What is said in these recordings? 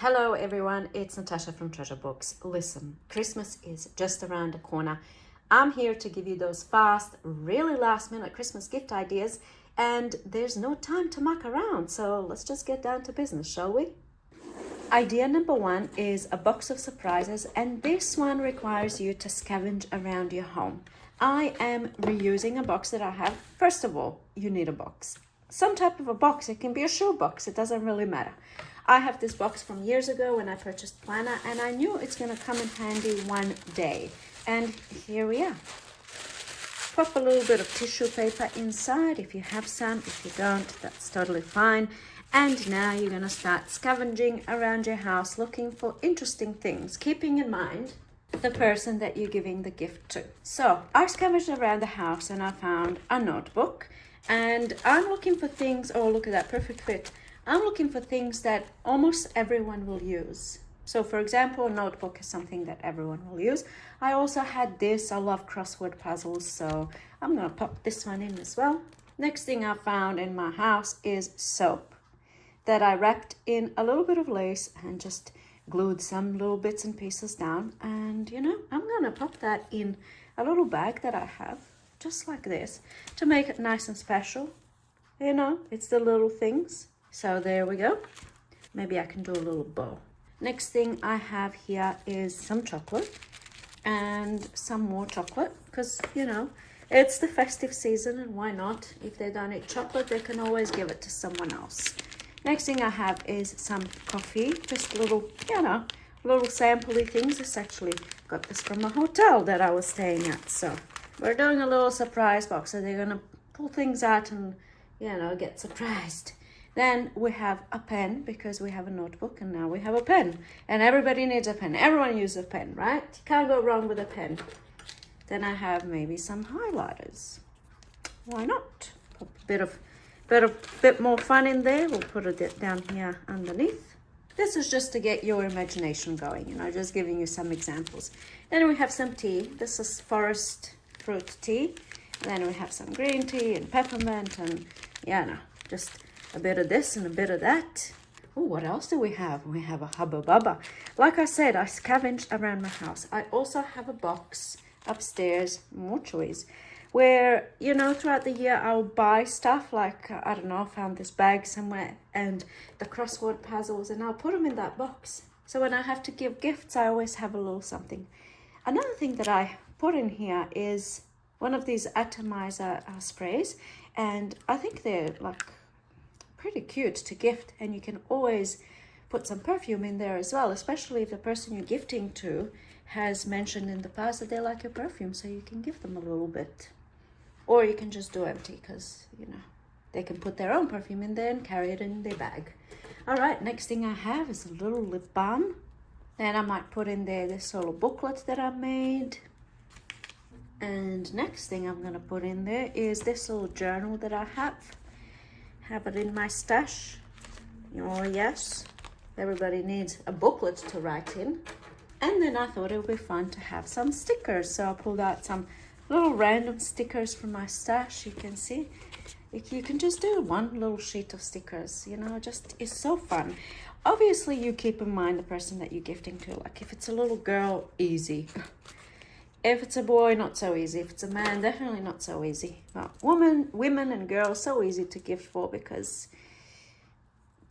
Hello everyone, it's Natasha from Treasure Books. Listen, Christmas is just around the corner. I'm here to give you those fast, really last minute Christmas gift ideas, and there's no time to muck around, so let's just get down to business, shall we? Idea number one is a box of surprises, and this one requires you to scavenge around your home. I am reusing a box that I have. First of all, you need a box. Some type of a box. It can be a shoe box. It doesn't really matter. I have this box from years ago when I purchased Planner, and I knew it's going to come in handy one day. And here we are. Pop a little bit of tissue paper inside if you have some. If you don't, that's totally fine. And now you're going to start scavenging around your house looking for interesting things, keeping in mind the person that you're giving the gift to. So I scavenged around the house and I found a notebook, and I'm looking for things. Oh, look at that, perfect fit. I'm looking for things that almost everyone will use. So for example, a notebook is something that everyone will use. I also had this. I love crossword puzzles, so I'm going to pop this one in as well. Next thing I found in my house is soap that I wrapped in a little bit of lace and just glued some little bits and pieces down. And you know, I'm going to pop that in a little bag that I have, just like this, to make it nice and special. You know, it's the little things. So there we go. Maybe I can do a little bow. Next thing I have here is some chocolate and some more chocolate, because you know, it's the festive season, and why not? If they don't eat chocolate, they can always give it to someone else. Next thing I have is some coffee, just little, you know, little sampley things. This actually got this from a hotel that I was staying at. So we're doing a little surprise box, so they're gonna pull things out and, you know, get surprised. Then we have a pen, because we have a notebook and now we have a pen. And everybody needs a pen. Everyone uses a pen, right? You can't go wrong with a pen. Then I have maybe some highlighters. Why not? Put a bit more fun in there. We'll put it down here underneath. This is just to get your imagination going, you know, just giving you some examples. Then we have some tea. This is forest fruit tea. And then we have some green tea and peppermint and, yeah, no, just a bit of this and a bit of that. Oh, what else do we have? We have a Hubba Bubba. Like I said, I scavenged around my house. I also have a box upstairs, more choice, where, you know, throughout the year I'll buy stuff like, I don't know, I found this bag somewhere and the crossword puzzles, and I'll put them in that box. So when I have to give gifts, I always have a little something. Another thing that I put in here is one of these atomizer sprays, and I think they're like pretty cute to gift, and you can always put some perfume in there as well, especially if the person you're gifting to has mentioned in the past that they like your perfume, so you can give them a little bit. Or you can just do empty, because you know, they can put their own perfume in there and carry it in their bag. All right, next thing I have is a little lip balm. Then I might put in there this little booklet that I made. And next thing I'm going to put in there is this little journal that I have it in my stash. Oh yes, everybody needs a booklet to write in. And then I thought it would be fun to have some stickers, so I pulled out some little random stickers from my stash. You can see you can just do one little sheet of stickers, you know, just it's so fun. Obviously you keep in mind the person that you're gifting to. Like if it's a little girl, easy. If it's a boy, not so easy. If it's a man, definitely not so easy. But women and girls, so easy to gift for, because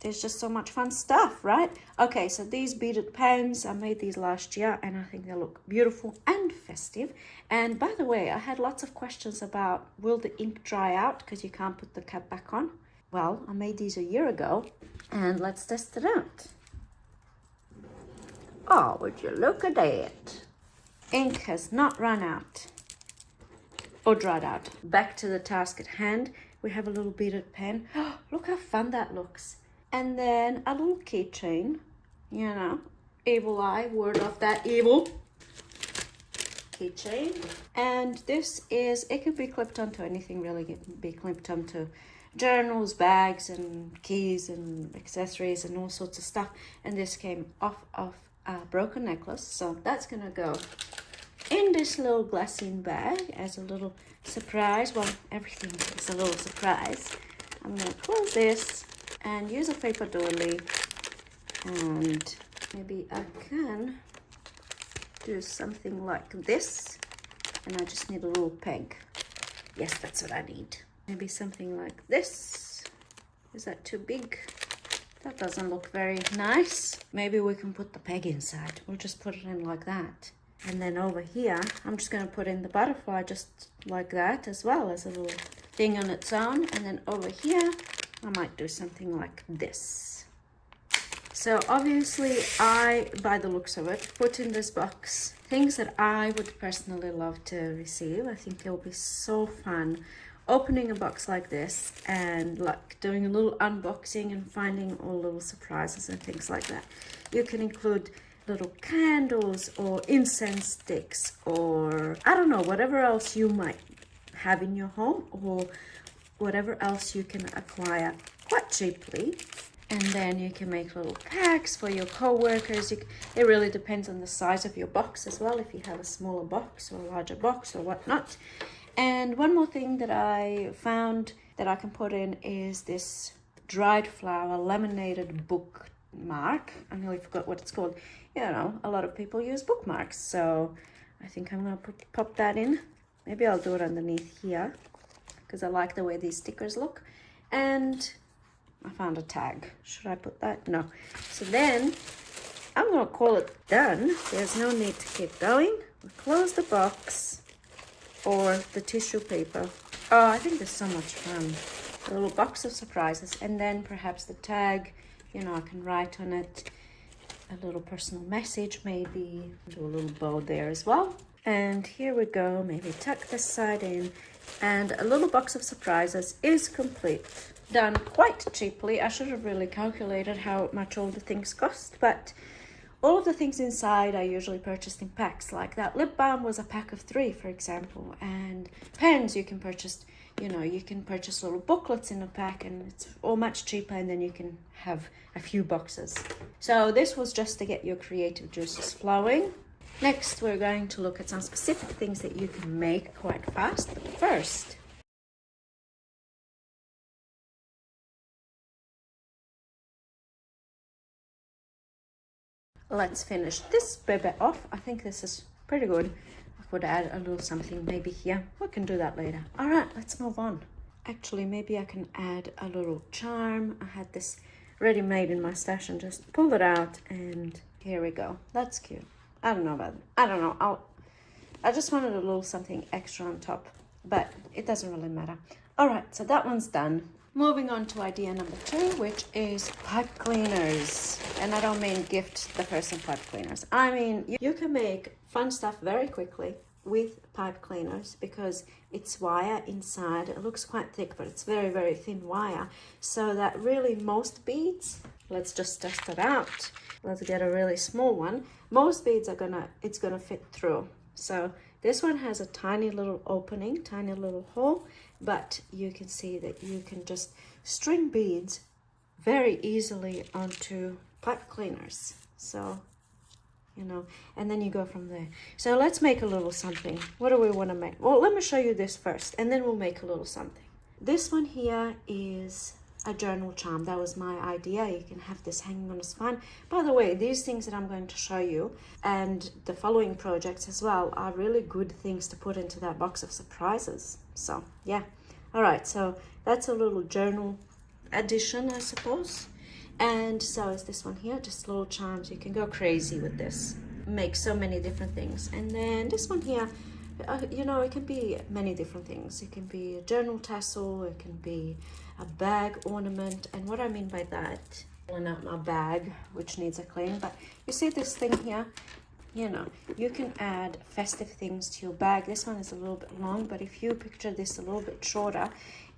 there's just so much fun stuff, right? Okay, so these beaded pens, I made these last year, and I think they look beautiful and festive. And by the way, I had lots of questions about, will the ink dry out because you can't put the cap back on? Well, I made these a year ago, and let's test it out. Oh, would you look at that? Ink has not run out or dried out. Back to the task at hand. We have a little beaded pen. Oh, look how fun that looks. And then a little keychain, you know, evil eye, word of that evil keychain. And this is, it could be clipped onto anything really. It can be clipped onto journals, bags and keys and accessories and all sorts of stuff. And this came off of a broken necklace, so that's gonna go in this little glassine bag as a little surprise. Well, everything is a little surprise. I'm gonna close this and use a paper doily and Maybe I can do something like this, and I just need a little peg. Yes, that's what I need. Maybe something like this. Is that too big? That doesn't look very nice. Maybe we can put the peg inside. We'll just put it in like that. And then over here, I'm just going to put in the butterfly just like that, as well as a little thing on its own. And then over here, I might do something like this. So obviously I, by the looks of it, put in this box things that I would personally love to receive. I think it will be so fun opening a box like this and like doing a little unboxing and finding all little surprises and things like that. You can include little candles or incense sticks, or I don't know, whatever else you might have in your home, or whatever else you can acquire quite cheaply. And then you can make little packs for your co-workers. It really depends on the size of your box as well, if you have a smaller box or a larger box or whatnot. And one more thing that I found that I can put in is this dried flower laminated bookmark. I nearly forgot what it's called. You know, a lot of people use bookmarks, so I think I'm going to pop that in. Maybe I'll do it underneath here because I like the way these stickers look. And I found a tag. Should I put that? No. So then I'm going to call it done. There's no need to keep going. We'll close the box or the tissue paper. Oh, I think there's so much fun. A little box of surprises, and then perhaps the tag, you know, I can write on it a little personal message, maybe do a little bow there as well. And here we go. Maybe tuck this side in, and a little box of surprises is complete. Done quite cheaply. I should have really calculated how much all the things cost, but all of the things inside I usually purchased in packs. Like that lip balm was a pack of 3, for example, and pens you can purchase, you know, you can purchase little booklets in a pack, and it's all much cheaper, and then you can have a few boxes. So this was just to get your creative juices flowing. Next, we're going to look at some specific things that you can make quite fast. But first, let's finish this baby off. I think this is pretty good. I could add a little something maybe here. We can do that later. All right, let's move on. Actually, maybe I can add a little charm. I had this ready made in my stash and just pulled it out, and here we go. That's cute. I don't know about it. I don't know. I just wanted a little something extra on top, but it doesn't really matter. All right, so that one's done. Moving on to idea number 2, which is pipe cleaners. And I don't mean gift the person pipe cleaners. I mean, you can make fun stuff very quickly with pipe cleaners because it's wire inside. It looks quite thick, but it's very, very thin wire. So that really most beads, let's just test it out. Let's get a really small one. Most beads it's gonna fit through. So this one has a tiny little opening, tiny little hole, but you can see that you can just string beads very easily onto pipe cleaners. So, you know, and then you go from there. So let's make a little something. What do we want to make? Well, let me show you this first, and then we'll make a little something. This one here is a journal charm. That was my idea. You can have this hanging on a spine. By the way, these things that I'm going to show you and the following projects as well are really good things to put into that box of surprises. So yeah. All right, so that's a little journal addition, I suppose. And so is this one here, just little charms. You can go crazy with this, make so many different things. And then this one here, you know, it can be many different things. It can be a journal tassel, it can be a bag ornament. And what I mean by that, pulling out my bag, which needs a clean, but you see this thing here, you know, you can add festive things to your bag. This one is a little bit long, but if you picture this a little bit shorter,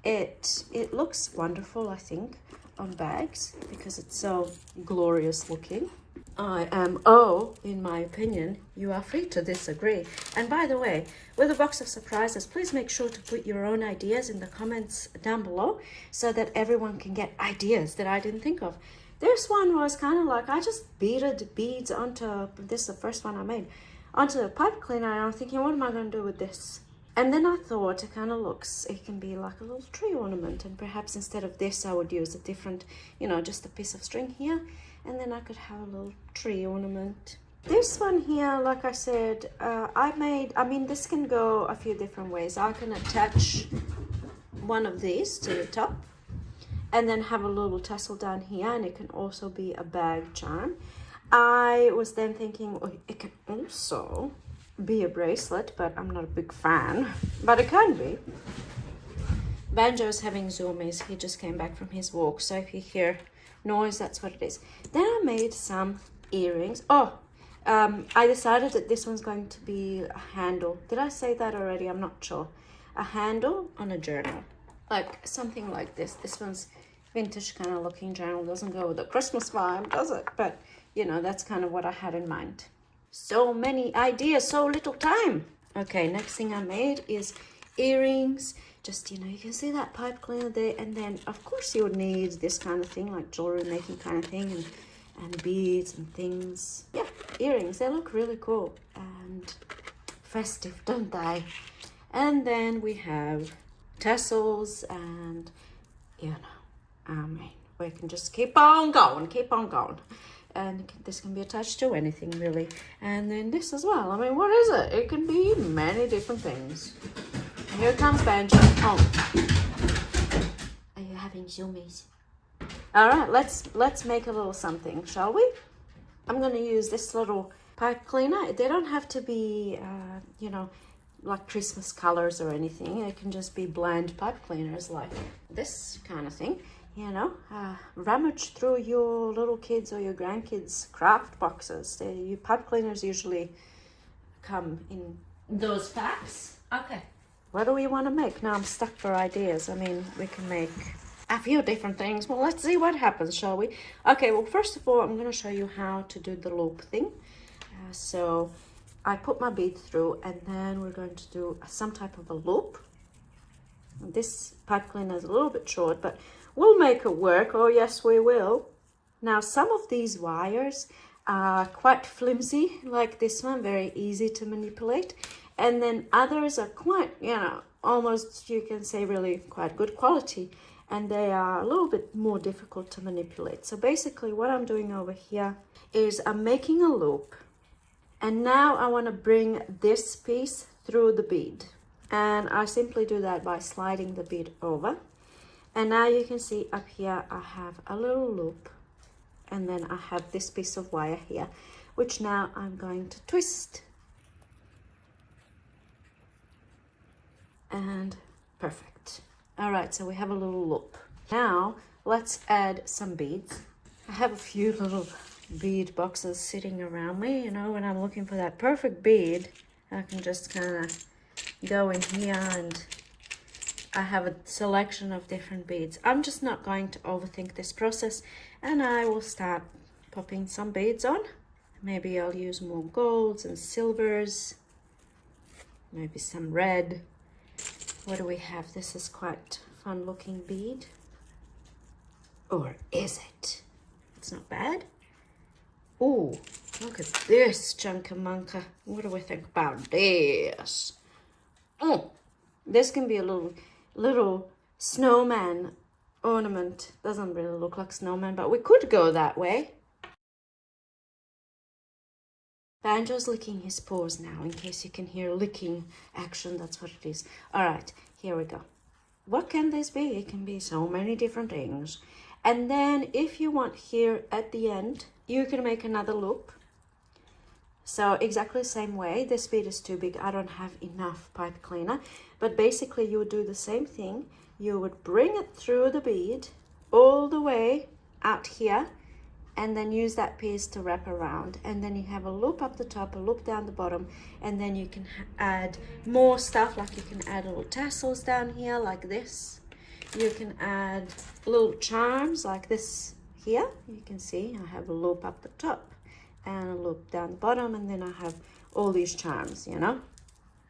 it looks wonderful, I think, on bags because it's so glorious looking. In my opinion. You are free to disagree. And by the way, with a box of surprises, please make sure to put your own ideas in the comments down below so that everyone can get ideas that I didn't think of. This one was kind of like, I just beaded beads onto, this is the first one I made, onto a pipe cleaner, and I'm thinking, what am I going to do with this? And then I thought it kind of looks, it can be like a little tree ornament, and perhaps instead of this I would use a different, you know, just a piece of string here. and then I could have a little tree ornament. This one here, like I said, this can go a few different ways. I can attach one of these to the top and then have a little tassel down here, and it can also be a bag charm. I was then thinking, oh, it can also be a bracelet, but I'm not a big fan, but it can be. Banjo's having zoomies. He just came back from his walk, so if you hear noise, that's what it is. Then I made some earrings. I decided that this one's going to be a handle. Did I say that already? I'm not sure. A handle on a journal, like something like this. This one's vintage kind of looking journal. Doesn't go with the Christmas vibe, does it? But you know, that's kind of what I had in mind. So many ideas, so little time. Okay, next thing I made is earrings. Just, you know, you can see that pipe cleaner there, and then of course you would need this kind of thing, like jewelry making kind of thing, and beads and things. Yeah, earrings, they look really cool and festive, don't they? And then we have tassels, and you know, we can just keep on going. And this can be attached to anything really. And then this as well. I mean, what is it? It can be many different things. And here comes Banjo. Oh, are you having zoomies? All right, let's make a little something, shall we? I'm gonna use this little pipe cleaner. They don't have to be, you know, like Christmas colors or anything. It can just be bland pipe cleaners like this kind of thing. You know, rummage through your little kids or your grandkids' craft boxes. Your pipe cleaners usually come in those packs. Okay. What do we want to make? Now I'm stuck for ideas. I mean, we can make a few different things. Well, let's see what happens, shall we? Okay, well, first of all, I'm going to show you how to do the loop thing. So I put my bead through, and then we're going to do some type of a loop. This pipe cleaner is a little bit short, but we'll make it work. Oh yes, we will. Now some of these wires are quite flimsy, like this one, very easy to manipulate, and then others are quite, you know, almost, you can say, really quite good quality, and they are a little bit more difficult to manipulate. So basically what I'm doing over here is I'm making a loop, and now I want to bring this piece through the bead, and I simply do that by sliding the bead over. And now you can see up here I have a little loop, and then I have this piece of wire here, which now I'm going to twist. And perfect. All right, so we have a little loop. Now let's add some beads. I have a few little bead boxes sitting around me. You know, when I'm looking for that perfect bead, I can just kind of go in here, and I have a selection of different beads. I'm just not going to overthink this process, and I will start popping some beads on. Maybe I'll use more golds and silvers, maybe some red. What do we have? This is quite fun looking bead. Or is it? It's not bad. Oh, look at this chunkamunka. What do we think about this? Oh, this can be a little snowman ornament. Doesn't really look like snowman, but we could go that way. Banjo's licking his paws now, in case you can hear licking action. That's what it is. All right, here we go. What can this be? It can be so many different things. And then if you want here at the end, you can make another loop. So exactly the same way. This bead is too big. I don't have enough pipe cleaner. But basically you would do the same thing. You would bring it through the bead all the way out here, and then use that piece to wrap around. And then you have a loop up the top, a loop down the bottom, and then you can add more stuff, like you can add little tassels down here like this. You can add little charms like this here. You can see I have a loop up the top and a loop down the bottom, and then I have all these charms, you know.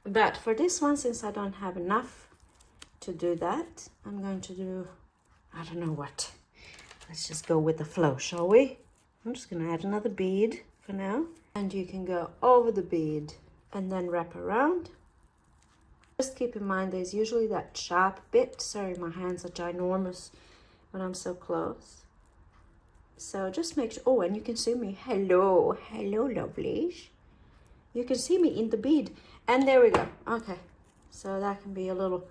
But for this one, since I don't have enough to do that, I'm going to do, I don't know what. Let's just go with the flow, shall we? I'm just going to add another bead for now. And you can go over the bead and then wrap around. Just keep in mind there's usually that sharp bit. Sorry, my hands are ginormous when I'm so close. So just make sure, oh, and you can see me. Hello, hello, lovelies. You can see me in the bead. And there we go. Okay, so that can be a little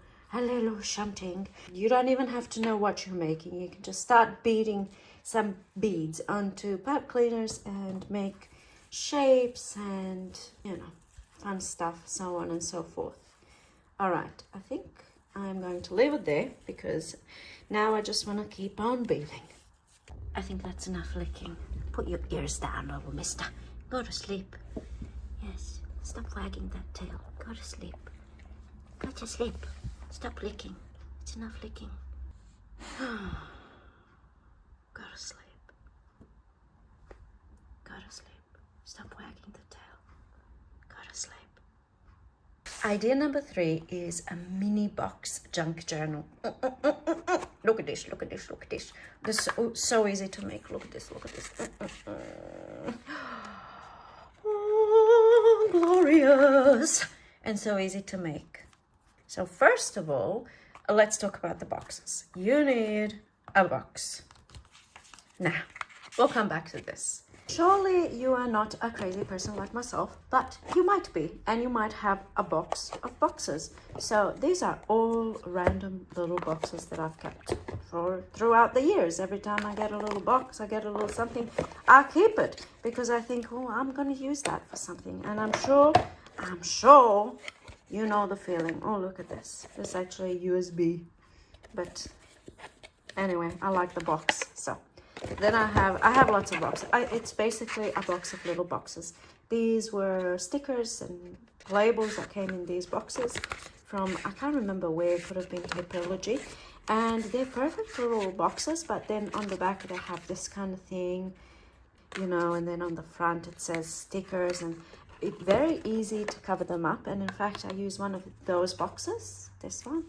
something. You don't even have to know what you're making. You can just start beading some beads onto pipe cleaners and make shapes and, you know, fun stuff, so on and so forth. All right, I think I'm going to leave it there because now I just want to keep on beading. I think that's enough licking. Put your ears down, little mister. Go to sleep. Yes, stop wagging that tail. Go to sleep. Go to sleep. Stop licking. It's enough licking. Go to sleep. Go to sleep. Stop wagging the tail. Go to sleep. Idea number 3 is a mini box junk journal. Look at this, look at this, look at this. This is so easy to make. Look at this, look at this. Oh, glorious. And so easy to make. So first of all, let's talk about the boxes. You need a box. Now, we'll come back to this. Surely you are not a crazy person like myself, but you might be, and you might have a box of boxes. So these are all random little boxes that I've kept throughout the years. Every time I get a little box, I get a little something, I keep it because I think, oh, I'm going to use that for something. And I'm sure you know the feeling. Oh, look at this. This is actually USB. But anyway, I like the box. So then I have lots of boxes. It's basically a box of little boxes. These were stickers and labels that came in these boxes from, I can't remember where, it could have been Tapology. And they're perfect little boxes, but then on the back they have this kind of thing, you know, and then on the front it says stickers, and it's very easy to cover them up. And in fact, I use one of those boxes, this one,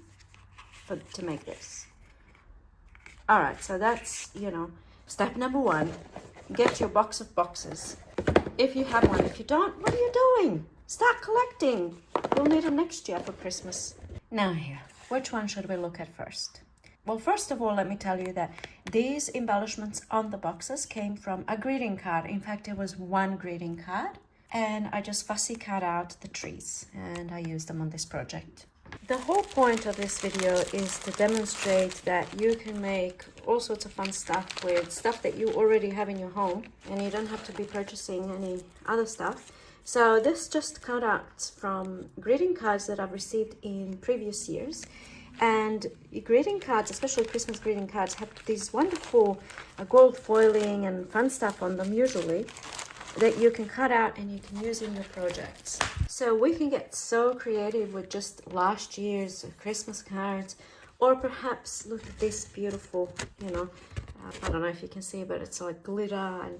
to make this. All right, so that's, you know, step number 1, get your box of boxes. If you have one, if you don't, what are you doing? Start collecting. You'll need them next year for Christmas. Now here, which one should we look at first? Well, first of all, let me tell you that these embellishments on the boxes came from a greeting card. In fact, it was one greeting card, and I just fussy cut out the trees and I used them on this project. The whole point of this video is to demonstrate that you can make all sorts of fun stuff with stuff that you already have in your home, and you don't have to be purchasing any other stuff. So this just cut out from greeting cards that I've received in previous years. And greeting cards, especially Christmas greeting cards, have these wonderful gold foiling and fun stuff on them usually, that you can cut out and you can use in your projects. So we can get so creative with just last year's Christmas cards, or perhaps look at this beautiful, you know, I don't know if you can see, but it's like glitter, and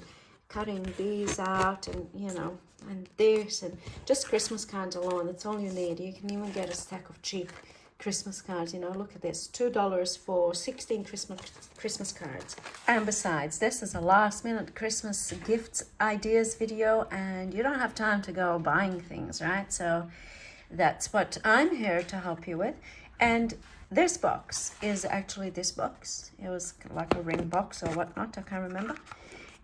cutting these out, and you know, and this, and just Christmas cards alone, that's all you need. You can even get a stack of cheap Christmas cards, you know. Look at this, $2 for 16 Christmas cards. And besides, this is a last minute Christmas gifts ideas video, and you don't have time to go buying things, right? So that's what I'm here to help you with. And this box is actually this box. It was like a ring box or whatnot, I can't remember.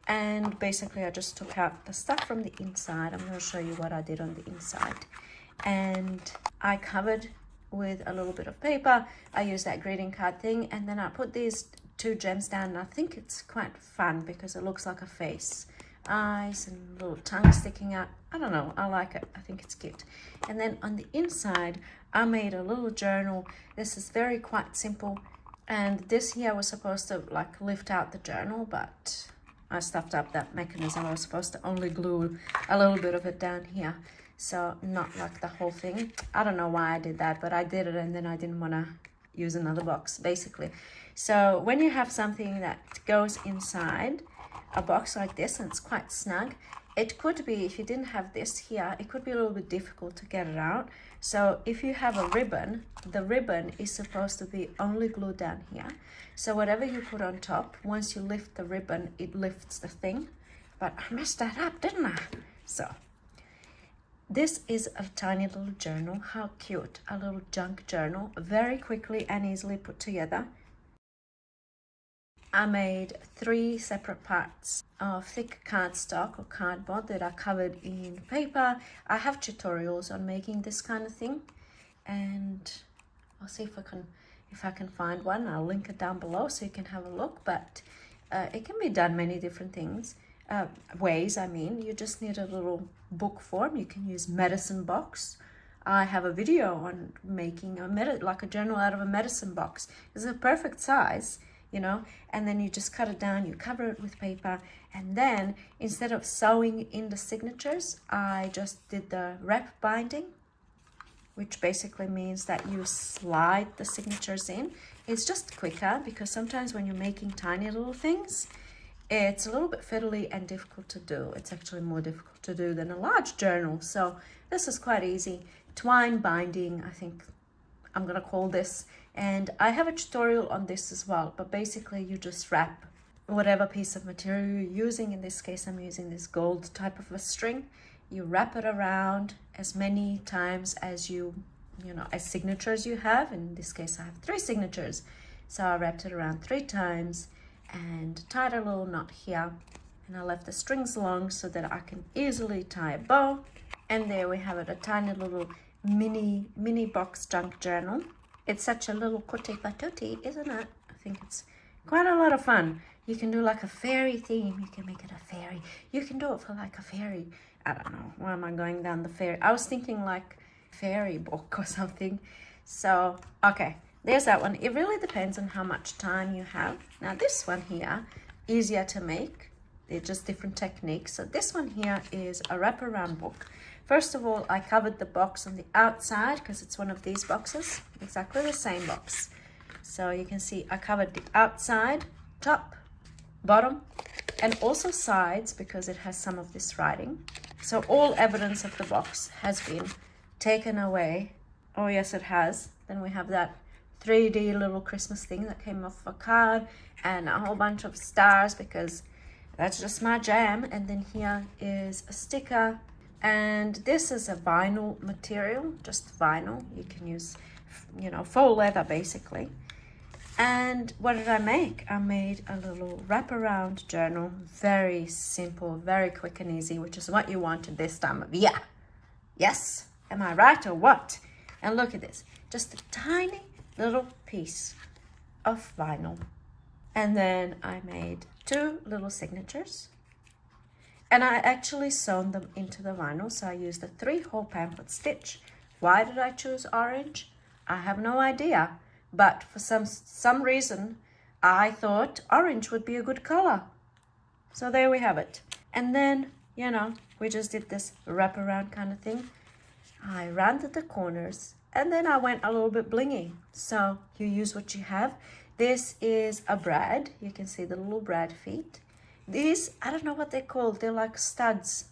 And basically I just took out the stuff from the inside. I'm going to show you what I did on the inside. And I covered with a little bit of paper. I used that greeting card thing, and then I put these 2 gems down, and I think it's quite fun because it looks like a face, eyes and little tongue sticking out. I don't know, I like it. I think it's cute. And then on the inside I made a little journal. This is quite simple, and this here was supposed to like lift out the journal, but I stuffed up that mechanism. I was supposed to only glue a little bit of it down here, so not like the whole thing. I don't know why I did that, but I did it, and then I didn't want to use another box, basically. So when you have something that goes inside a box like this, and it's quite snug, it could be, if you didn't have this here, it could be a little bit difficult to get it out. So if you have a ribbon, the ribbon is supposed to be only glued down here. So whatever you put on top, once you lift the ribbon, it lifts the thing. But I messed that up, didn't I? So this is a tiny little journal. How cute. A little junk journal. Very quickly and easily put together. I made 3 separate parts of thick cardstock or cardboard that are covered in paper. I have tutorials on making this kind of thing, and I'll see if I can find one. I'll link it down below so you can have a look. But it can be done many different ways. I mean, you just need a little book form. You can use medicine box. I have a video on making like a journal out of a medicine box. It's a perfect size, you know, and then you just cut it down, you cover it with paper, and then instead of sewing in the signatures, I just did the wrap binding, which basically means that you slide the signatures in. It's just quicker because sometimes when you're making tiny little things, it's a little bit fiddly and difficult to do. It's actually more difficult to do than a large journal. So this is quite easy. Twine binding, I think I'm gonna call this. And I have a tutorial on this as well, but basically you just wrap whatever piece of material you're using. In this case, I'm using this gold type of a string. You wrap it around as many times as as signatures you have. In this case, I have 3 signatures. So I wrapped it around 3 times and tied a little knot here. And I left the strings long so that I can easily tie a bow. And there we have it, a tiny little mini box junk journal. It's such a little cutie patootie, isn't it? I think it's quite a lot of fun. You can do like a fairy theme. You can make it a fairy. You can do it for like a fairy. I don't know. Why am I going down the fairy? I was thinking like fairy book or something. So, okay, there's that one. It really depends on how much time you have. Now this one here, easier to make. They're just different techniques. So this one here is a wraparound book. First of all, I covered the box on the outside because it's one of these boxes, exactly the same box. So you can see I covered the outside, top, bottom, and also sides because it has some of this writing. So all evidence of the box has been taken away. Oh yes, it has. Then we have that 3D little Christmas thing that came off a card and a whole bunch of stars because that's just my jam. And then here is a sticker. And this is a vinyl material, just vinyl. You can use, faux leather basically. And what did I make? I made a little wraparound journal. Very simple, very quick and easy, which is what you want at this time of year. Yes, am I right or what? And look at this, just a tiny little piece of vinyl. And then I made 2 little signatures. And I actually sewn them into the vinyl, so I used a 3-hole pamphlet stitch. Why did I choose orange? I have no idea, but for some reason, I thought orange would be a good color. So there we have it. And then, we just did this wraparound kind of thing. I rounded the corners, and then I went a little bit blingy. So you use what you have. This is a brad. You can see the little brad feet. These, I don't know what they're called. They're like studs.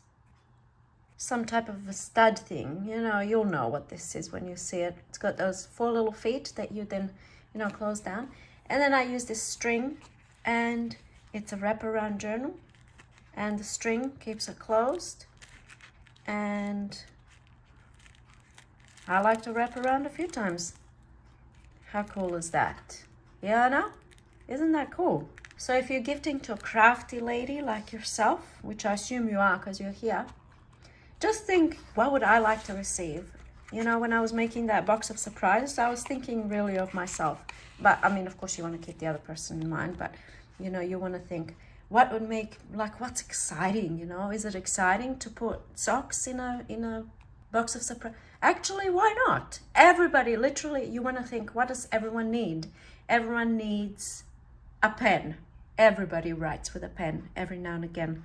Some type of a stud thing. You'll know what this is when you see it. It's got those 4 little feet that you then, close down. And then I use this string, and it's a wraparound journal. And the string keeps it closed. And I like to wrap around a few times. How cool is that? Yeah, I know? Isn't that cool? So if you're gifting to a crafty lady like yourself, which I assume you are because you're here, just think, what would I like to receive? When I was making that box of surprises, I was thinking really of myself. But I mean, of course, you want to keep the other person in mind, but you want to think, what would make, what's exciting, Is it exciting to put socks in a box of surprise? Actually, why not? Everybody, literally, you want to think, what does everyone need? Everyone needs a pen. Everybody writes with a pen every now and again.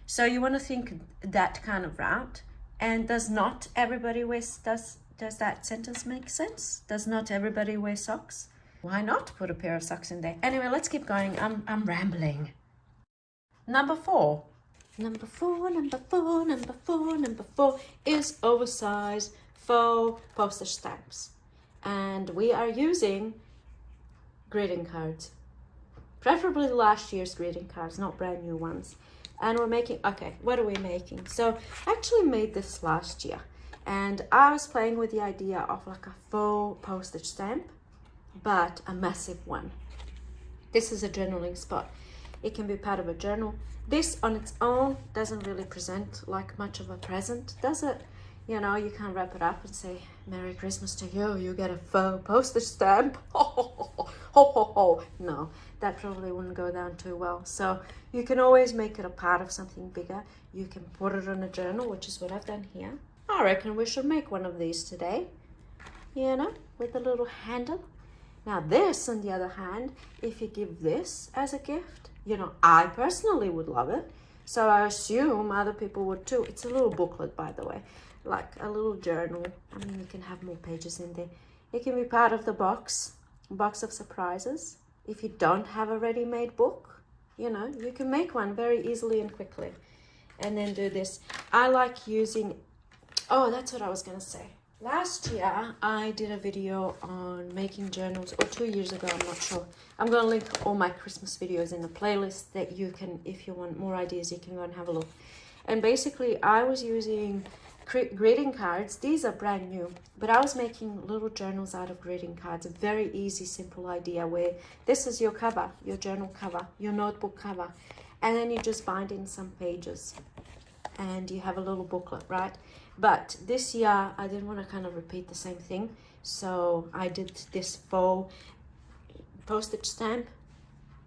So you want to think that kind of route. And does not everybody wear, does that sentence make sense? Does not everybody wear socks? Why not put a pair of socks in there? Anyway, let's keep going. I'm rambling. Number 4 is oversized faux postage stamps. And we are using greeting cards. Preferably last year's greeting cards, not brand new ones. And we're making, okay, what are we making? So I actually made this last year. And I was playing with the idea of like a faux postage stamp, but a massive one. This is a journaling spot. It can be part of a journal. This on its own doesn't really present like much of a present, does it? You know, you can wrap it up and say, Merry Christmas to you. You get a faux postage stamp. Ho, ho, ho, ho, ho, ho. No, that probably wouldn't go down too well. So you can always make it a part of something bigger. You can put it on a journal, which is what I've done here. I reckon we should make one of these today, you know, with a little handle. Now this, on the other hand, if you give this as a gift, you know, I personally would love it. So I assume other people would too. It's a little booklet, by the way, like a little journal. I mean, you can have more pages in there. It can be part of the box of surprises. If you don't have a ready-made book, you know, you can make one very easily and quickly. And then do this. I like using, oh, that's what I was going to say. Last year, I did a video on making journals, or 2 years ago, I'm not sure. I'm going to link all my Christmas videos in the playlist that you can, if you want more ideas, you can go and have a look. And basically, I was using greeting cards. These are brand new, but I was making little journals out of greeting cards. A very easy, simple idea where this is your cover, your journal cover, your notebook cover. And then you just bind in some pages and you have a little booklet, right? But this year, I didn't want to kind of repeat the same thing. So I did this faux postage stamp.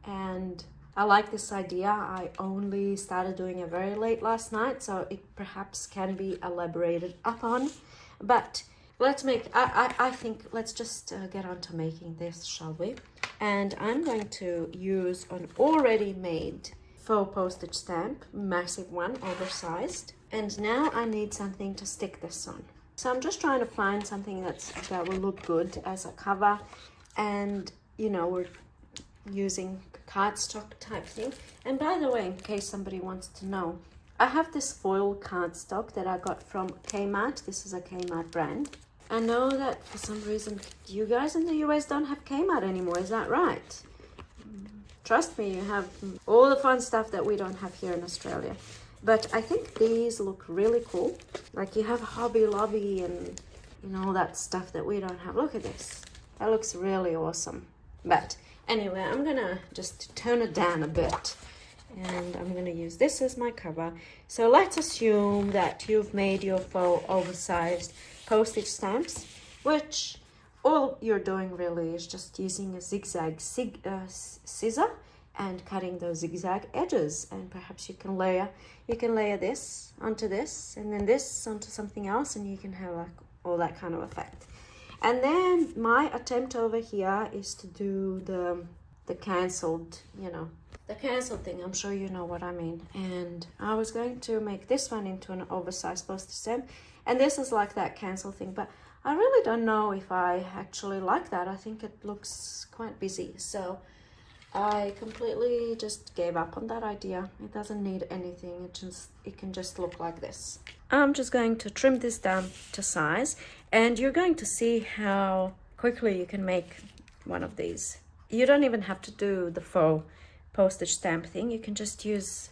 And I like this idea. I only started doing it very late last night. So it perhaps can be elaborated upon. But let's make, I think, let's just get on to making this, shall we? And I'm going to use an already made faux postage stamp, massive one, oversized. And now I need something to stick this on. So I'm just trying to find something that will look good as a cover. And, you know, we're using cardstock type thing. And by the way, in case somebody wants to know, I have this foil cardstock that I got from Kmart. This is a Kmart brand. I know that for some reason you guys in the US don't have Kmart anymore. Is that right? Trust me, you have all the fun stuff that we don't have here in Australia. But I think these look really cool. Like you have Hobby Lobby and, you know, all that stuff that we don't have. Look at this. That looks really awesome. But anyway, I'm going to just tone it down a bit. And I'm going to use this as my cover. So let's assume that you've made your faux oversized postage stamps, which all you're doing really is just using a zigzag scissor and cutting those zigzag edges. And perhaps you can layer this onto this and then this onto something else, and you can have like all that kind of effect. And then my attempt over here is to do the canceled, you know, the cancel thing. I'm sure you know what I mean. And I was going to make this one into an oversized postage stamp, and this is like that cancel thing, but I really don't know if I actually like that. I think it looks quite busy. So I completely just gave up on that idea. It doesn't need anything. It can just look like this. I'm just going to trim this down to size, and you're going to see how quickly you can make one of these. You don't even have to do the faux postage stamp thing. You can just use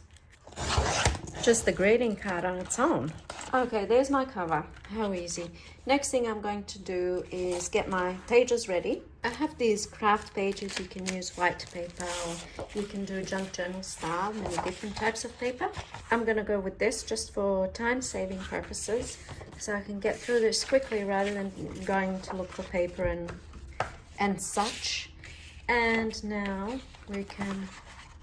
just the greeting card on its own. Okay, there's my cover. How easy. Next thing I'm going to do is get my pages ready. I have these craft pages. You can use white paper, or you can do junk journal style, many different types of paper. I'm gonna go with this just for time-saving purposes, so I can get through this quickly rather than going to look for paper and such. And now we can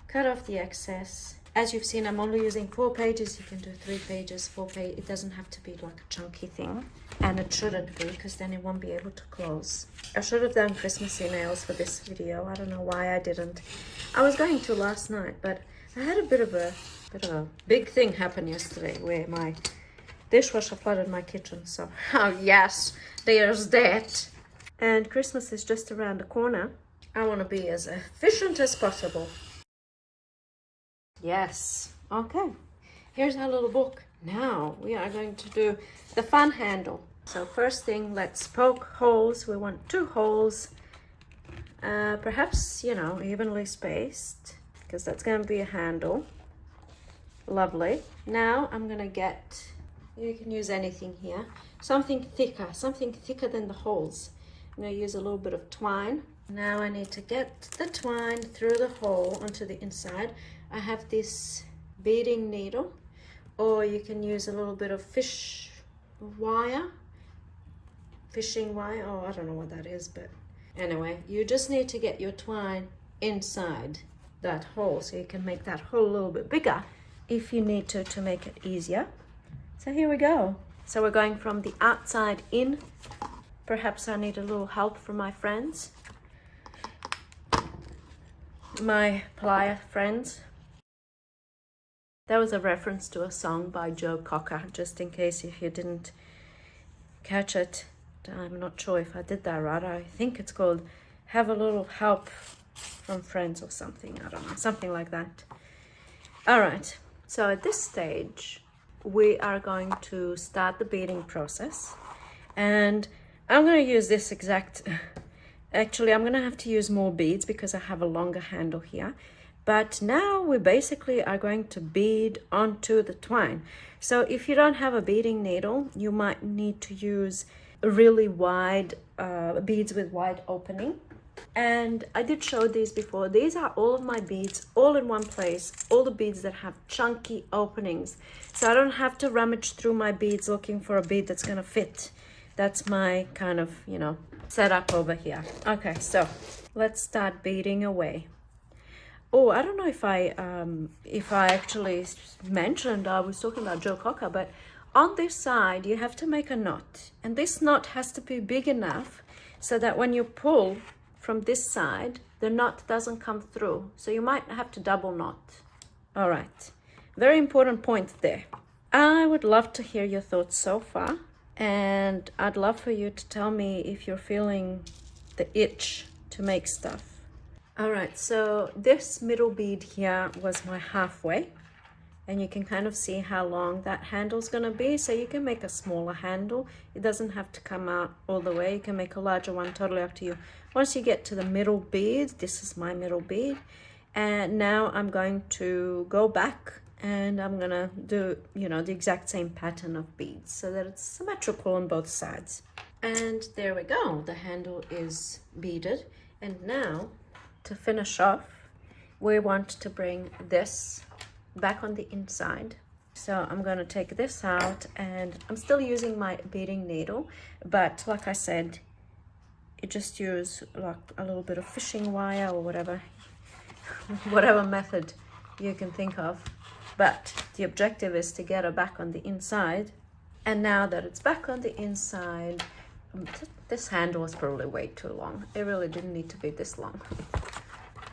cut off the excess. As you've seen, I'm only using 4 pages. You can do 3 pages, 4 pages. It doesn't have to be like a chunky thing. And it shouldn't be, because then it won't be able to close. I should have done Christmas emails for this video. I don't know why I didn't. I was going to last night, but I had a bit of a big thing happen yesterday where my dishwasher flooded my kitchen. So, oh yes, there's that. And Christmas is just around the corner. I want to be as efficient as possible. Yes, okay. Here's our little book. Now we are going to do the fun handle. So first thing, let's poke holes. We want 2 holes, perhaps, you know, evenly spaced, because that's going to be a handle. Lovely. Now I'm going to get, you can use anything here, something thicker than the holes. I'm going to use a little bit of twine. Now I need to get the twine through the hole onto the inside. I have this beading needle, or you can use a little bit of fishing wire. Oh, I don't know what that is, but anyway, you just need to get your twine inside that hole, so you can make that hole a little bit bigger if you need to make it easier. So here we go. So we're going from the outside in. Perhaps I need a little help from my friends, my plier friends. That was a reference to a song by Joe Cocker, just in case if you didn't catch it. I'm not sure if I did that right. I think it's called Have a Little Help from Friends or something. I don't know, something like that. All right, so at this stage, we are going to start the beading process. And I'm going to use this exact... Actually, I'm going to have to use more beads because I have a longer handle here. But now we basically are going to bead onto the twine. So if you don't have a beading needle, you might need to use really wide beads with wide opening. And I did show these before. These are all of my beads all in one place, all the beads that have chunky openings, so I don't have to rummage through my beads looking for a bead that's going to fit. That's my kind of, you know, setup over here. Okay, so let's start beading away. Oh, I don't know if I actually mentioned I was talking about Joe Cocker, but on this side you have to make a knot, and this knot has to be big enough so that when you pull from this side, the knot doesn't come through. So you might have to double knot. All right, very important point there. I would love to hear your thoughts so far, and I'd love for you to tell me if you're feeling the itch to make stuff. All right, so this middle bead here was my halfway, and you can kind of see how long that handle's gonna be. So you can make a smaller handle. It doesn't have to come out all the way. You can make a larger one, totally up to you. Once you get to the middle bead, this is my middle bead, and now I'm going to go back and I'm gonna do, you know, the exact same pattern of beads so that it's symmetrical on both sides. And there we go, the handle is beaded. And now, to finish off, we want to bring this back on the inside. So I'm going to take this out, and I'm still using my beading needle, but like I said, you just use like a little bit of fishing wire or whatever method you can think of. But the objective is to get it back on the inside. And now that it's back on the inside, this handle was probably way too long. It really didn't need to be this long.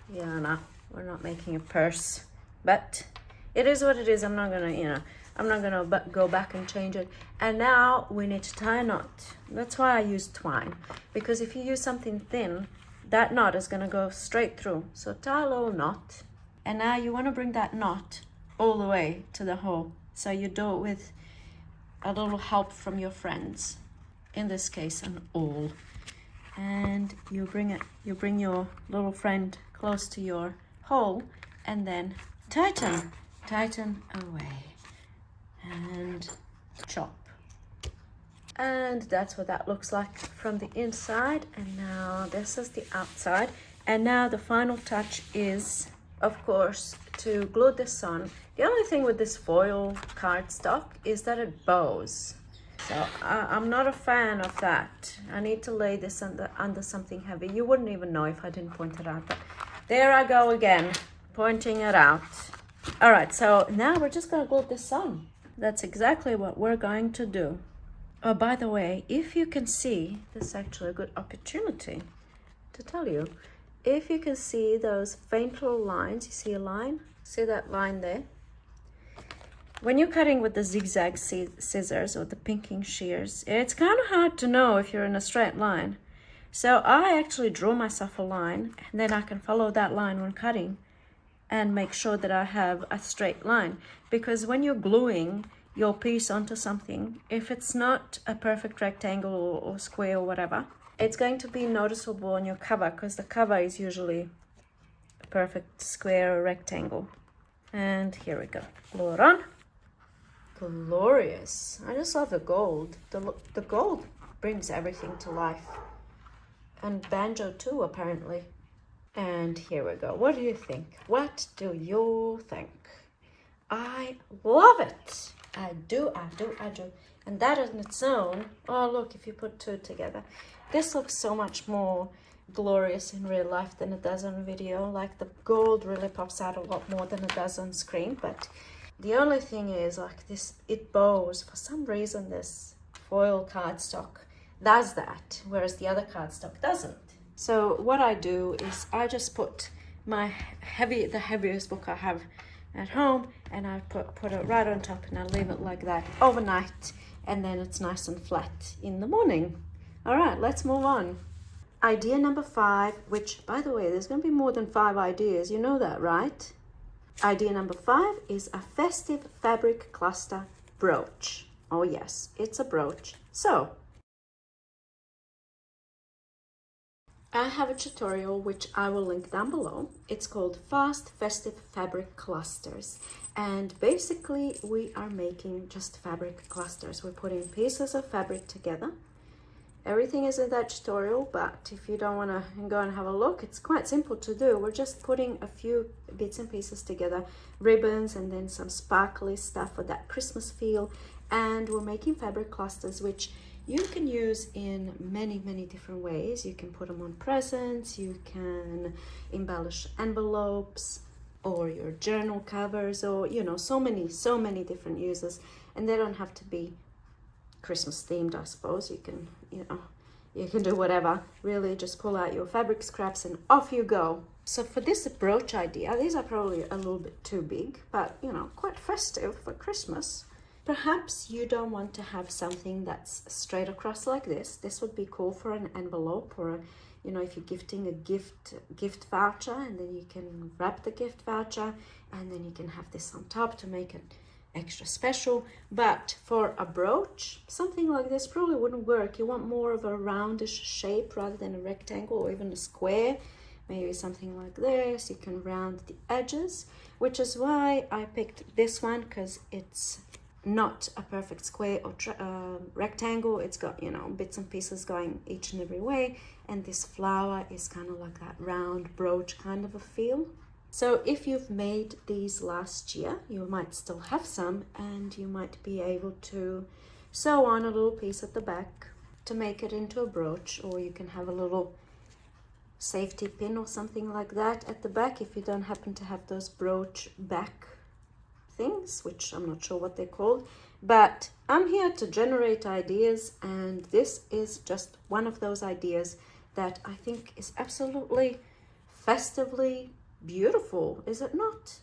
Yeah, no, we're not making a purse, but it is what it is. I'm not gonna, you know, I'm not gonna go back and change it. And now we need to tie a knot. That's why I use twine, because if you use something thin, that knot is gonna go straight through. So tie a little knot, and now you want to bring that knot all the way to the hole. So you do it with a little help from your friends, in this case an awl, and you bring your little friend close to your hole, and then tighten away and chop. And that's what that looks like from the inside. And now this is the outside. And now the final touch is, of course, to glue this on. The only thing with this foil cardstock is that it bows. So I'm not a fan of that. I need to lay this under something heavy. You wouldn't even know if I didn't point it out, but there I go again, pointing it out. All right, so now we're just gonna glue this on. That's exactly what we're going to do. Oh, by the way, if you can see, this is actually a good opportunity to tell you. If you can see those faint little lines, you see a line? See that line there? When you're cutting with the zigzag scissors or the pinking shears, it's kind of hard to know if you're in a straight line. So I actually draw myself a line, and then I can follow that line when cutting and make sure that I have a straight line. Because when you're gluing your piece onto something, if it's not a perfect rectangle or square or whatever, it's going to be noticeable on your cover, because the cover is usually a perfect square or rectangle. And here we go. Glue it on. Glorious. I just love the gold. The gold brings everything to life. And banjo too, apparently. And here we go. What do you think? What do you think? I love it. I do. And that on its own, oh look, if you put two together, this looks so much more glorious in real life than it does on video. Like the gold really pops out a lot more than it does on screen. But the only thing is, like this, it bows. For some reason, this foil cardstock does that, whereas the other cardstock doesn't. So what I do is I just put the heaviest book I have at home, and I put it right on top, and I leave it like that overnight, and then it's nice and flat in the morning. All right, let's move on. Idea number 5, which, by the way, there's going to be more than 5 ideas. You know that, right? Idea number 5 is a festive fabric cluster brooch. Oh yes, it's a brooch. So I have a tutorial which I will link down below. It's called Fast Festive Fabric Clusters. And basically we are making just fabric clusters. We're putting pieces of fabric together. Everything is in that tutorial, but if you don't want to go and have a look, it's quite simple to do. We're just putting a few bits and pieces together, ribbons and then some sparkly stuff for that Christmas feel. And we're making fabric clusters, which you can use in many different ways. You can put them on presents, you can embellish envelopes or your journal covers, or you know, so many different uses. And they don't have to be Christmas themed, I suppose. You can, you can do whatever. Really just pull out your fabric scraps and off you go. So for this brooch idea, these are probably a little bit too big, but quite festive for Christmas. Perhaps you don't want to have something that's straight across like this. This would be cool for an envelope, or if you're gifting a gift voucher, and then you can wrap the gift voucher, and then you can have this on top to make it extra special. But for a brooch, something like this probably wouldn't work. You want more of a roundish shape rather than a rectangle or even a square. Maybe something like this. You can round the edges, which is why I picked this one, because it's not a perfect square or rectangle. It's got bits and pieces going each and every way, and this flower is kind of like that round brooch kind of a feel. So if you've made these last year, you might still have some, and you might be able to sew on a little piece at the back to make it into a brooch, or you can have a little safety pin or something like that at the back if you don't happen to have those brooch back things, which I'm not sure what they're called. But I'm here to generate ideas, and this is just one of those ideas that I think is absolutely festively beautiful, is it not?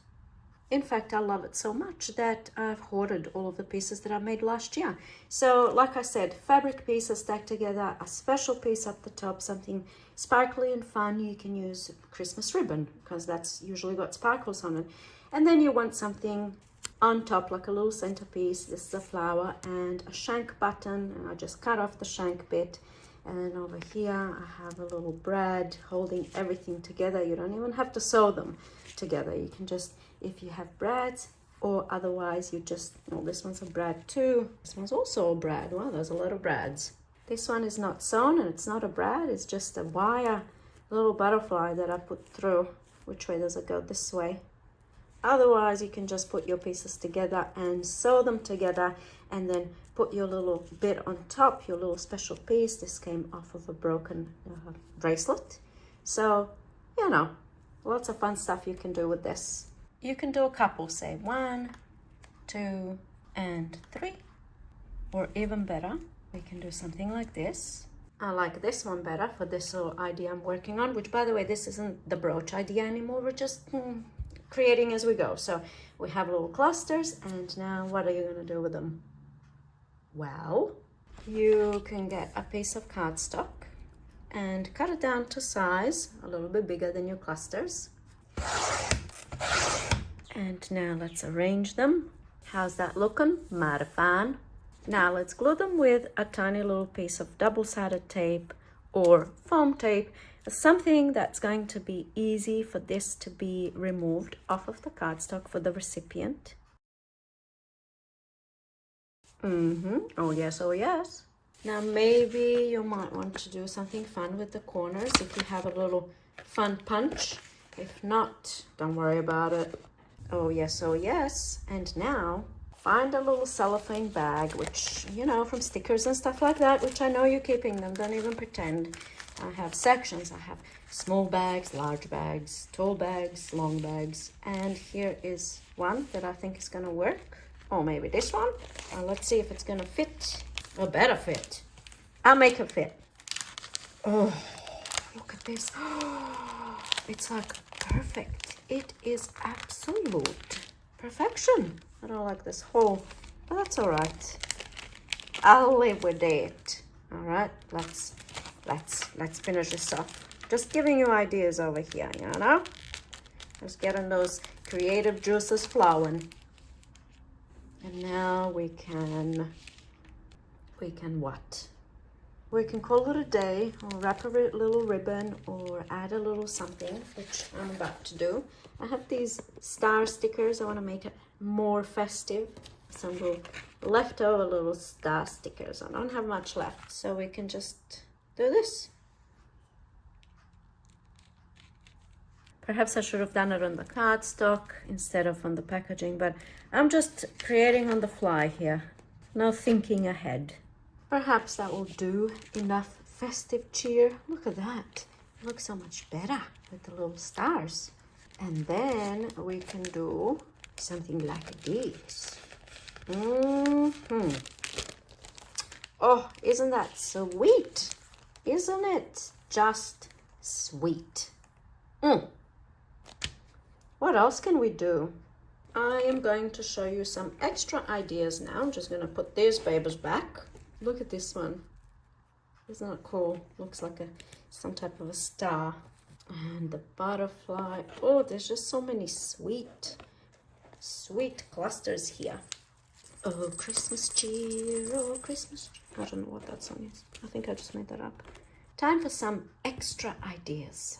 In fact, I love it so much that I've hoarded all of the pieces that I made last year. So like I said, fabric pieces stacked together, a special piece at the top, something sparkly and fun. You can use Christmas ribbon, because that's usually got sparkles on it. And then you want something on top, like a little centerpiece. This is a flower and a shank button, and I just cut off the shank bit. And then over here I have a little brad holding everything together. You don't even have to sew them together. You can just, if you have brads, or otherwise you just, this one's a brad too. This one's also a brad. Wow, there's a lot of brads. This one is not sewn, and it's not a brad. It's just a wire little butterfly that I put through. Which way does it go? This way. Otherwise, you can just put your pieces together and sew them together, and then put your little bit on top, your little special piece. This came off of a broken bracelet. So, lots of fun stuff you can do with this. You can do a couple, say 1, 2, and 3. Or even better, we can do something like this. I like this one better for this little idea I'm working on, which, by the way, this isn't the brooch idea anymore. We're just creating as we go. So we have little clusters, and now what are you going to do with them? Well, you can get a piece of cardstock and cut it down to size a little bit bigger than your clusters. And now let's arrange them. How's that looking? Mighty fine. Now let's glue them with a tiny little piece of double-sided tape or foam tape, something that's going to be easy for this to be removed off of the cardstock for the recipient. Oh yes, oh yes. Now maybe you might want to do something fun with the corners if you have a little fun punch. If not, don't worry about it. Oh yes, oh yes. And now find a little cellophane bag, which, you know, from stickers and stuff like that, which I know you're keeping them. Don't even pretend. I have sections. I have small bags, large bags, tall bags, long bags. And here is one that I think is going to work. Or maybe this one. Let's see if it's going to fit. Or better fit. I'll make it fit. Oh, look at this. It's like perfect. It is absolute perfection. I don't like this hole, but that's all right. I'll live with it. All right, let's finish this off. Just giving you ideas over here, you know? Just getting those creative juices flowing. And now we can what? We can call it a day, or wrap a little ribbon, or add a little something, which I'm about to do. I have these star stickers. I want to make it more festive. Some little leftover little star stickers. I don't have much left, so we can just do this. Perhaps I should have done it on the cardstock instead of on the packaging, but I'm just creating on the fly here. No thinking ahead. Perhaps that will do enough festive cheer. Look at that. It looks so much better with the little stars. And then we can do something like this. Oh, isn't that sweet? Isn't it just sweet? What else can we do? I am going to show you some extra ideas now. I'm just going to put these babies back. Look at this one. Isn't that cool? Looks like some type of a star. And the butterfly. Oh, there's just so many sweet clusters here. Oh, Christmas cheer. Oh, Christmas cheer. I don't know what that song is. I think I just made that up. Time for some extra ideas.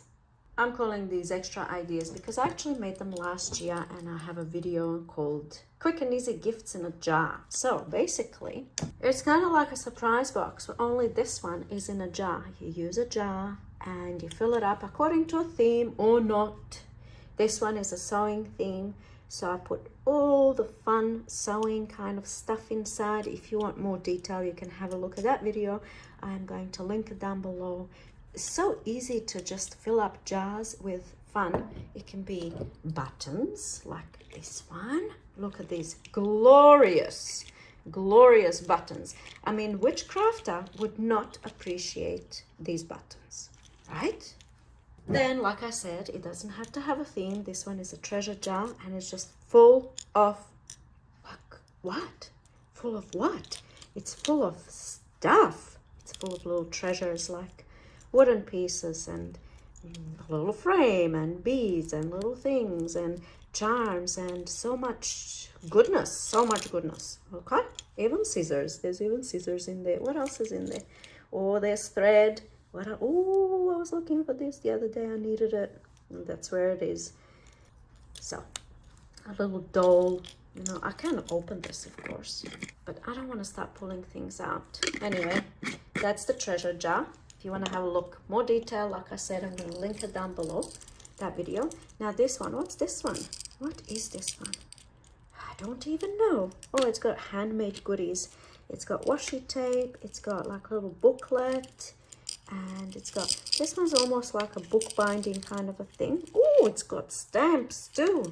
I'm calling these extra ideas because I actually made them last year, and I have a video called Quick and Easy Gifts in a Jar. So basically, it's kind of like a surprise box, but only this one is in a jar. You use a jar and you fill it up according to a theme or not. This one is a sewing theme, so I put all the fun sewing kind of stuff inside. If you want more detail, you can have a look at that video. I'm going to link it down below. It's so easy to just fill up jars with fun. It can be buttons like this one. Look at these glorious buttons. I mean, which crafter would not appreciate these buttons, right? Then, like I said, it doesn't have to have a theme. This one is a treasure jar, and it's just full of what? Full of what? It's full of stuff. It's full of little treasures like wooden pieces and a little frame and beads and little things and charms and so much goodness, okay? Even scissors. There's even scissors in there. What else is in there? Oh, there's thread. Oh, I was looking for this the other day. I needed it, and that's where it is. So a little doll. You know, I can open this, of course, but I don't want to start pulling things out. Anyway, that's the treasure jar. If you want to have a look more detail, like I said, I'm going to link it down below, that video. Now this one, what's this one? What is this one? I don't even know. Oh, it's got handmade goodies. It's got washi tape. It's got like a little booklet. And it's got, this one's almost like a book binding kind of a thing. Oh, it's got stamps too.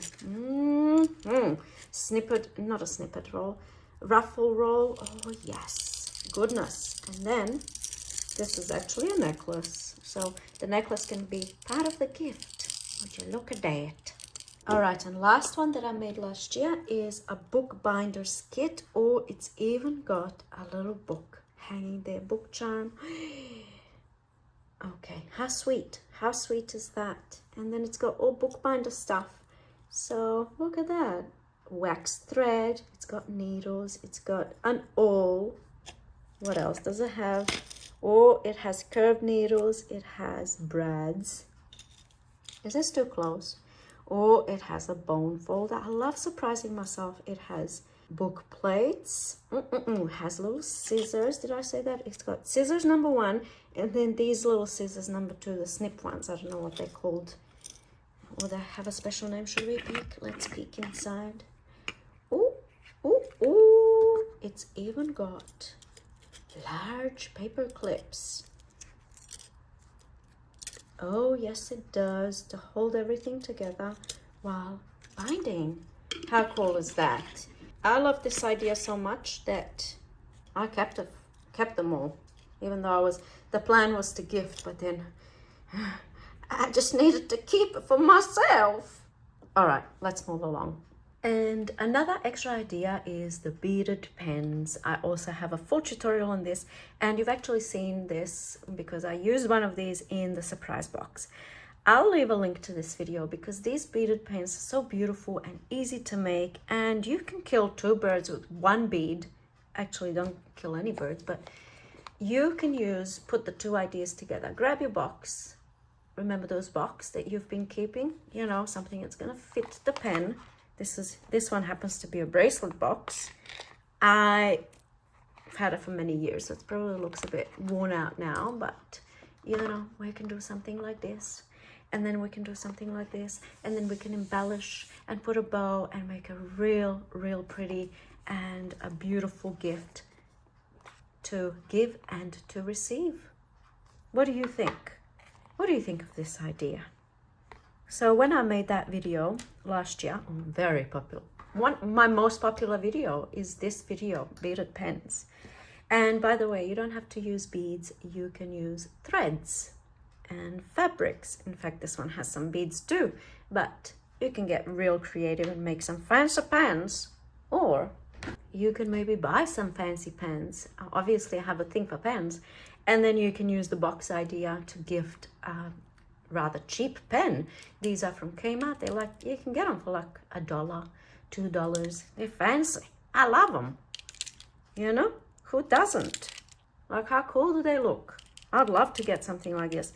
Snippet, not a snippet roll, ruffle roll. Oh yes, goodness. And then this is actually a necklace. So the necklace can be part of the gift. Would you look at that? All right, and last one that I made last year is a bookbinder's kit. Oh, it's even got a little book hanging there, book charm. Okay, how sweet is that? And then it's got all bookbinder stuff. So look at that. Wax thread, it's got needles, it's got an awl. What else does it have? Oh, it has curved needles, it has brads. Is this too close? Oh, it has a bone folder. I love surprising myself. It has book plates. Has little scissors. Did I say that? It's got scissors number 1, and then these little scissors number 2, the snip ones. I don't know what they're called. Or they have a special name. Should we peek? Let's peek inside. Oh, oh, oh. It's even got large paper clips. Oh, yes, it does, to hold everything together while binding. How cool is that? I love this idea so much that I kept them all, even though the plan was to gift, but then I just needed to keep it for myself. All right, let's move along. And another extra idea is the beaded pens. I also have a full tutorial on this, and you've actually seen this because I used one of these in the surprise box. I'll leave a link to this video because these beaded pens are so beautiful and easy to make, and you can kill 2 birds with 1 bead. Actually, don't kill any birds, but you can put the 2 ideas together. Grab your box. Remember those boxes that you've been keeping? You know, something that's gonna fit the pen. This one happens to be a bracelet box. I've had it for many years, so it probably looks a bit worn out now, but you know, we can do something like this, and then we can do something like this, and then we can embellish and put a bow and make a real pretty and a beautiful gift to give and to receive. What do you think? What do you think of this idea? So when I made that video last year, very popular. My most popular video is this video, beaded pens. And by the way, you don't have to use beads. You can use threads and fabrics. In fact, this one has some beads too, but you can get real creative and make some fancy pens, or you can maybe buy some fancy pens. Obviously, I have a thing for pens, and then you can use the box idea to gift rather cheap pen. These are from Kmart. You can get them for like $1, $2. They're fancy. I love them. You know, who doesn't? Like, how cool do they look? I'd love to get something like this.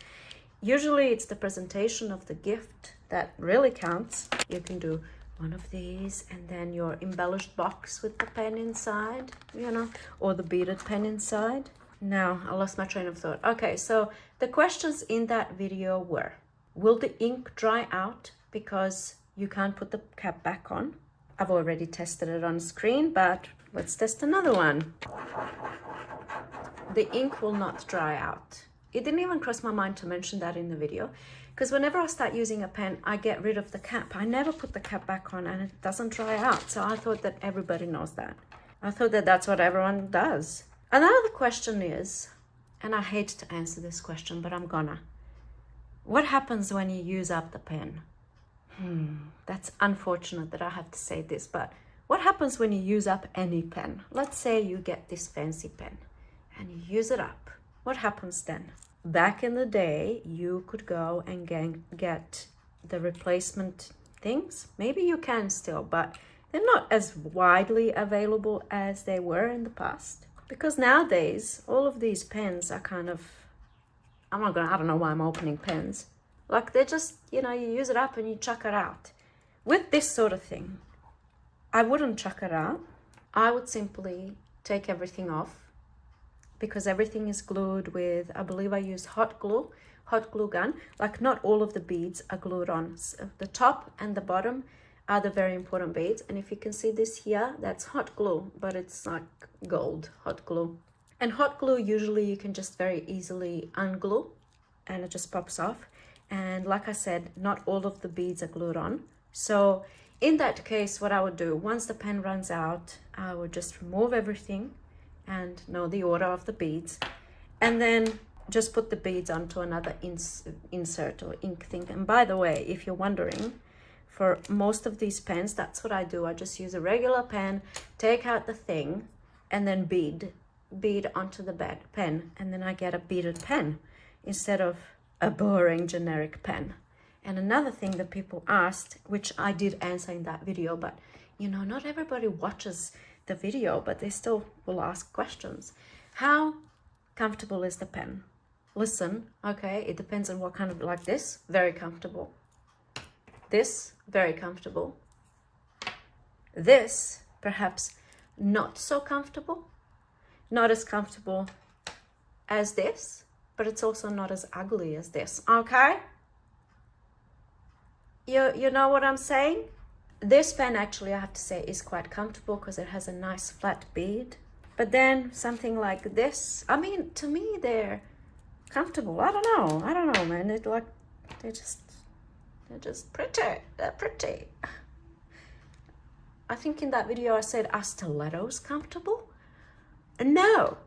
Usually it's the presentation of the gift that really counts. You can do one of these and then your embellished box with the pen inside, you know, or the beaded pen inside. Now, I lost my train of thought. Okay, so the questions in that video were, will the ink dry out because you can't put the cap back on? I've already tested it on screen, but let's test another one. The ink will not dry out. It didn't even cross my mind to mention that in the video, because whenever I start using a pen, I get rid of the cap. I never put the cap back on and it doesn't dry out. So I thought that everybody knows that. I thought that that's what everyone does. Another question is, and I hate to answer this question, but I'm gonna. What happens when you use up the pen? That's unfortunate that I have to say this, but what happens when you use up any pen? Let's say you get this fancy pen and you use it up. What happens then? Back in the day, you could go and get the replacement things. Maybe you can still, but they're not as widely available as they were in the past. Because nowadays, all of these pens are kind of, I don't know why I'm opening pens. Like, they're just, you know, you use it up and you chuck it out. With this sort of thing, I wouldn't chuck it out. I would simply take everything off, because everything is glued with, I believe I use hot glue gun. Like, not all of the beads are glued on. So the top and the bottom are the very important beads, and if you can see this here, that's hot glue, but it's like gold hot glue. And hot glue, usually you can just very easily unglue and it just pops off. And like I said, not all of the beads are glued on. So in that case, what I would do, once the pen runs out, I would just remove everything and know the order of the beads, and then just put the beads onto another insert or ink thing. And by the way, if you're wondering, for most of these pens, that's what I do. I just use a regular pen, take out the thing, and then bead onto the pen, and then I get a beaded pen instead of a boring generic pen. And another thing that people asked, which I did answer in that video, but you know, not everybody watches the video, but they still will ask questions. How comfortable is the pen? Listen, okay, it depends on what kind of, like this, very comfortable. This, very comfortable. This, perhaps not so comfortable, not as comfortable as this, but it's also not as ugly as this, okay? You know what I'm saying? This pen actually, I have to say, is quite comfortable because it has a nice flat bead. But then something like this, I mean, to me, they're comfortable. I don't know, man. They're just pretty. They're pretty. I think in that video I said, are stilettos comfortable? No,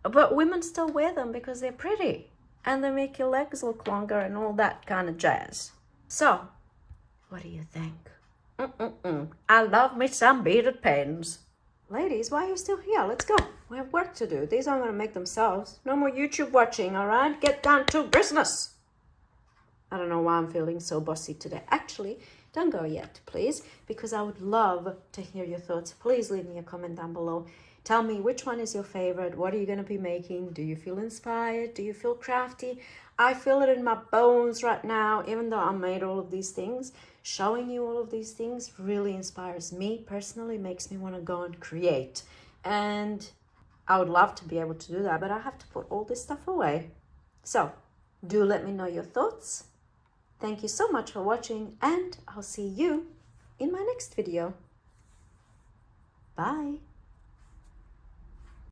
but women still wear them because they're pretty and they make your legs look longer and all that kind of jazz. So, what do you think? I love me some beaded pens. Ladies, why are you still here? Let's go. We have work to do. These aren't going to make themselves. No more YouTube watching, all right? Get down to business. I don't know why I'm feeling so bossy today. Actually, don't go yet, please, because I would love to hear your thoughts. Please leave me a comment down below. Tell me which one is your favorite. What are you going to be making? Do you feel inspired? Do you feel crafty? I feel it in my bones right now, even though I made all of these things. Showing you all of these things really inspires me personally, makes me want to go and create. And I would love to be able to do that, but I have to put all this stuff away. So do let me know your thoughts. Thank you so much for watching, and I'll see you in my next video. Bye.